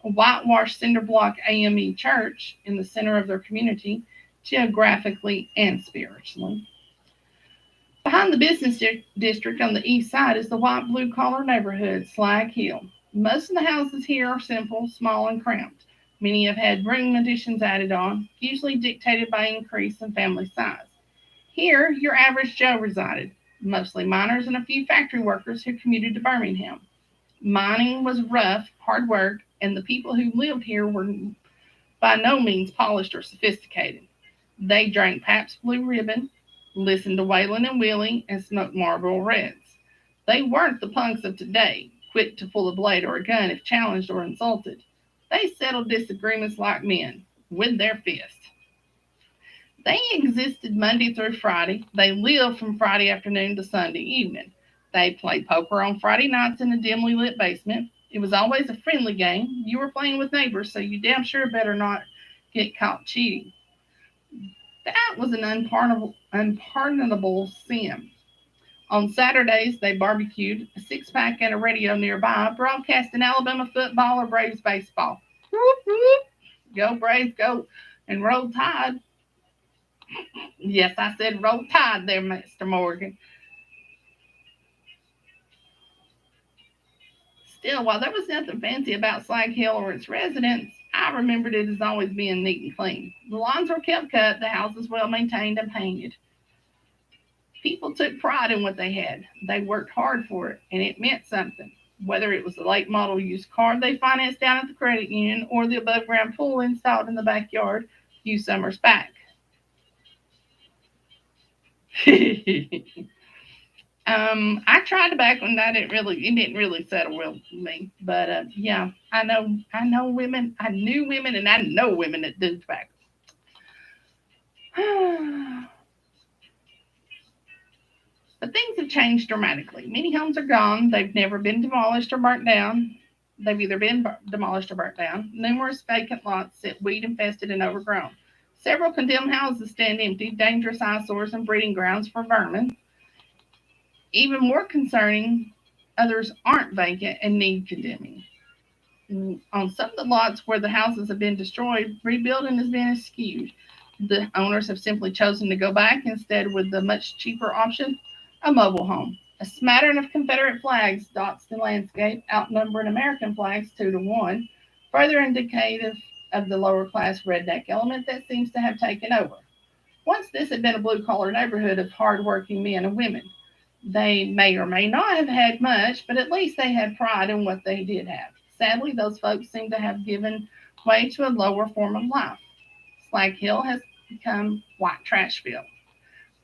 A whitewashed cinder block AME church in the center of their community, geographically and spiritually. Behind the business district on the east side is the white blue collar neighborhood, Slag Hill. Most of the houses here are simple, small, and cramped. Many have had room additions added on, usually dictated by increase in family size. Here, your average Joe resided, mostly miners and a few factory workers who commuted to Birmingham. Mining was rough, hard work, and the people who lived here were by no means polished or sophisticated. They drank Pabst Blue Ribbon, listened to Waylon and Willie, and smoked Marlboro Reds. They weren't the punks of today, quick to pull a blade or a gun if challenged or insulted. They settled disagreements like men, with their fists. They existed Monday through Friday. They lived from Friday afternoon to Sunday evening. They played poker on Friday nights in a dimly lit basement. It was always a friendly game. You were playing with neighbors, so you damn sure better not get caught cheating. That was an unpardonable sin. On Saturdays, they barbecued, a six-pack and a radio nearby, broadcasting Alabama football or Braves baseball. Whoop, whoop. Go Braves, go, and roll tide. Yes, I said roll tide there, Mr. Morgan. Still, while there was nothing fancy about Slag Hill or its residents, I remembered it as always being neat and clean. The lawns were kept cut, the houses well maintained and painted. People took pride in what they had. They worked hard for it, and it meant something. Whether it was the late model used car they financed down at the credit union or the above ground pool installed in the backyard a few summers back. I tried tobacco and it didn't really settle well with me. But yeah, I knew women, and I know women that do tobacco. But things have changed dramatically. Many homes are gone. They've never been demolished or burnt down. They've either been demolished or burnt down. Numerous vacant lots sit weed infested and overgrown. Several condemned houses stand empty, dangerous eyesores and breeding grounds for vermin. Even more concerning, others aren't vacant and need condemning. On some of the lots where the houses have been destroyed, rebuilding has been eschewed. The owners have simply chosen to go back instead with the much cheaper option, a mobile home. A smattering of Confederate flags dots the landscape, outnumbering American flags 2-1, further indicative of the lower class redneck element that seems to have taken over. Once this had been a blue collar neighborhood of hard-working men and women. They may or may not have had much, but at least they had pride in what they did have. Sadly, those folks seem to have given way to a lower form of life. Slag Hill has become white trashville.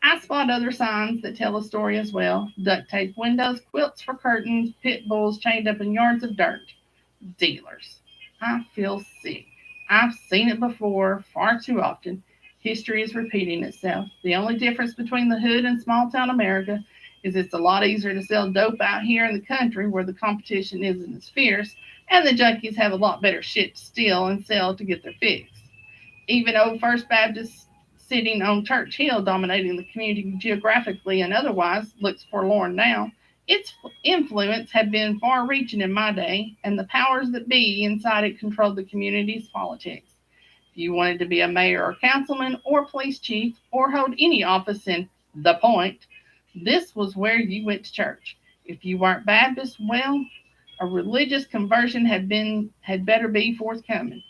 I spot other signs that tell a story as well. Duct tape windows, quilts for curtains, pit bulls chained up in yards of dirt. Dealers. I feel sick. I've seen it before, far too often. History is repeating itself. The only difference between the hood and small town America is it's a lot easier to sell dope out here in the country where the competition isn't as fierce, and the junkies have a lot better shit to steal and sell to get their fix. Even old First Baptist sitting on Church Hill, dominating the community geographically and otherwise, looks forlorn now. Its influence had been far-reaching in my day, and the powers that be inside it controlled the community's politics. If you wanted to be a mayor or councilman or police chief or hold any office in the Point, this was where you went to church. If you weren't Baptist, well, a religious conversion had better be forthcoming.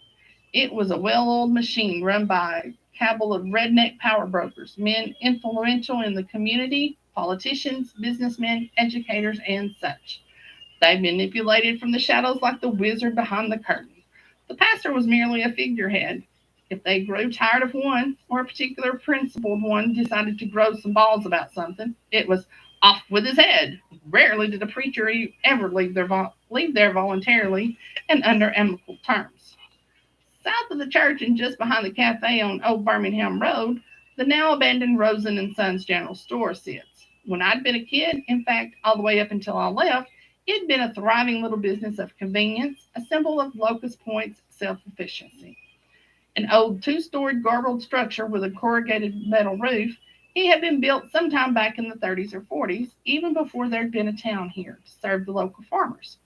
It was a well-oiled machine run by a cabal of redneck power brokers, men influential in the community, politicians, businessmen, educators, and such. They manipulated from the shadows like the wizard behind the curtain. The pastor was merely a figurehead. If they grew tired of one, or a particular principled one decided to grow some balls about something, it was off with his head. Rarely did a preacher ever leave there voluntarily and under amicable terms. South of the church and just behind the cafe on Old Birmingham Road, the now abandoned Rosen and Sons General Store sits. When I'd been a kid, in fact, all the way up until I left, it'd been a thriving little business of convenience, a symbol of Locust Point's self-efficiency. An old two-storied garbled structure with a corrugated metal roof, it had been built sometime back in the 30s or 40s, even before there'd been a town here to serve the local farmers.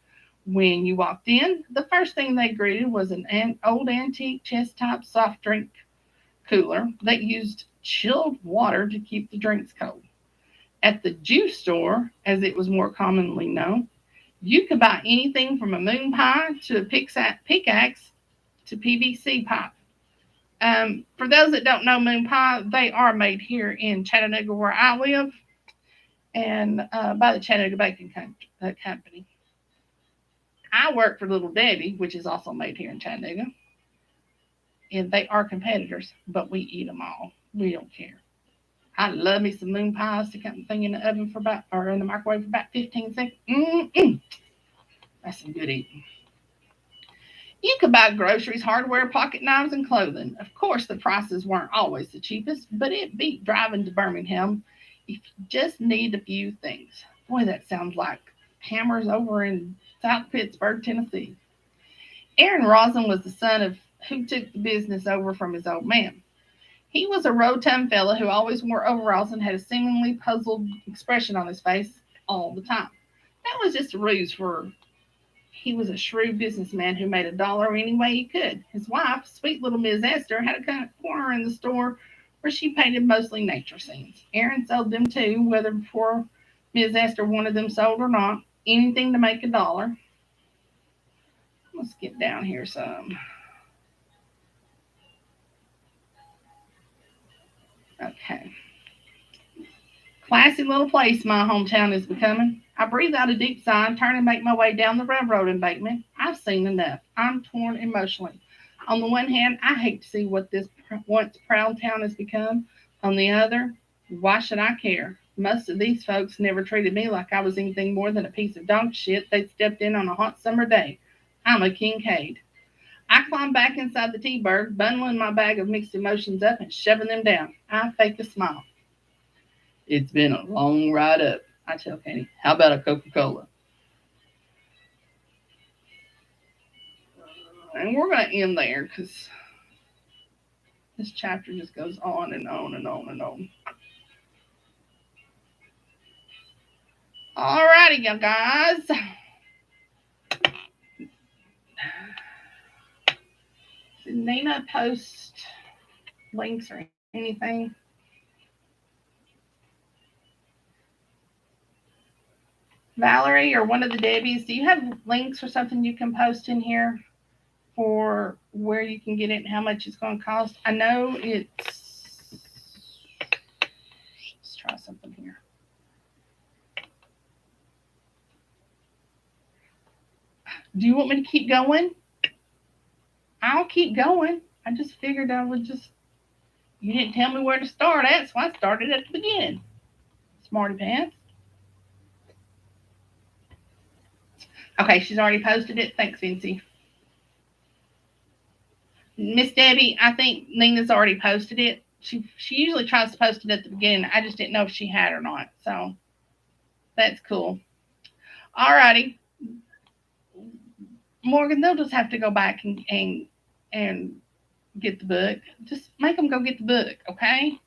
When you walked in, the first thing they greeted was an old antique chest-top soft drink cooler that used chilled water to keep the drinks cold. At the juice store, as it was more commonly known, you could buy anything from a moon pie to a pickaxe to PVC pipe. For those that don't know moon pie, they are made here in Chattanooga where I live and by the Chattanooga Bacon Company. I work for Little Debbie, which is also made here in Chattanooga. And they are competitors, but we eat them all. We don't care. I love me some moon pies. Stick that thing in the oven or in the microwave for about 15 seconds. That's some good eating. You could buy groceries, hardware, pocket knives, and clothing. Of course, the prices weren't always the cheapest, but it beat driving to Birmingham if you just need a few things. Boy, that sounds like Hammers over in South Pittsburgh, Tennessee. Aaron Rosin was the son of who took the business over from his old man. He was a rotund fellow who always wore overalls and had a seemingly puzzled expression on his face all the time. That was just a ruse for he was a shrewd businessman who made a dollar any way he could. His wife, sweet little Miss Esther, had a corner in the store where she painted mostly nature scenes. Aaron sold them too, whether before Miss Esther wanted them sold or not. Anything to make a dollar. Let's get down here some. Okay. Classy little place my hometown is becoming. I breathe out a deep sigh and turn and make my way down the railroad embankment. I've seen enough. I'm torn emotionally. On the one hand, I hate to see what this once proud town has become. On the other, why should I care? Most of these folks never treated me like I was anything more than a piece of dog shit they'd stepped in on a hot summer day. I'm a Kincaid. I climb back inside the T-Bird, bundling my bag of mixed emotions up and shoving them down. I fake a smile. It's been a long ride up, I tell Kenny. How about a Coca-Cola? And we're going to end there because this chapter just goes on and on and on and on. Alrighty, you guys. Did Nina post links or anything? Valerie or one of the Debbies, do you have links or something you can post in here for where you can get it and how much it's going to cost? I know it's... Let's try something here. Do you want me to keep going? I'll keep going. I just figured I would just... You didn't tell me where to start at, so I started at the beginning. Smarty pants. Okay, she's already posted it. Thanks, Vincy. Miss Debbie, I think Nina's already posted it. She usually tries to post it at the beginning. I just didn't know if she had or not. So that's cool. Alrighty. Morgan, they'll just have to go back and get the book. Just make them go get the book, okay?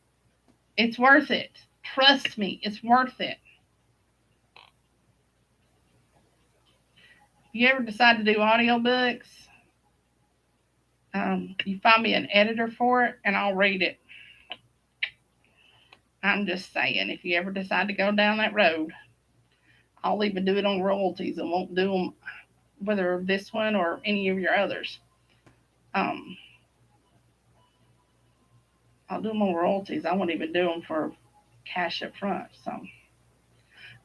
It's worth it. Trust me, it's worth it. If you ever decide to do audiobooks, You find me an editor for it, and I'll read it. I'm just saying, if you ever decide to go down that road, I'll even do it on royalties and won't do them whether this one or any of your others. Um, I'll do them on royalties. I won't even do them for cash up front. So,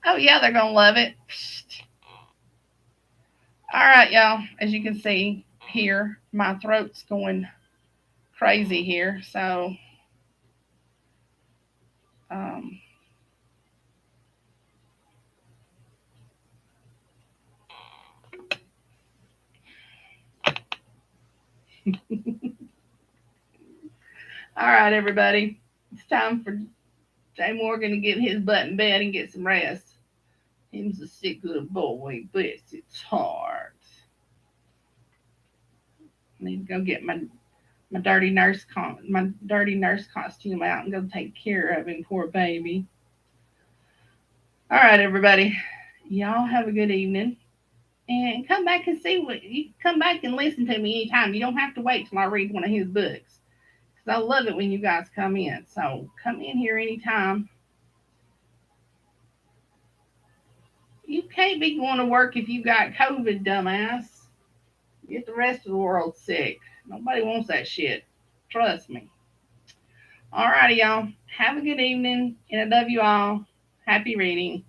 oh yeah, they're gonna love it. All right, y'all. As you can see here, my throat's going crazy here. So, um, all right, everybody. It's time for Jay Morgan to get his butt in bed and get some rest. He's a sick little boy. Bless his heart. I need to go get my dirty nurse costume out and go take care of him, poor baby. All right, everybody. Y'all have a good evening. And come back and see what you come back and listen to me anytime. You don't have to wait till I read one of his books. Because I love it when you guys come in. So come in here anytime. You can't be going to work if you got COVID, dumbass. Get the rest of the world sick. Nobody wants that shit. Trust me. All righty, y'all. Have a good evening. And I love you all. Happy reading.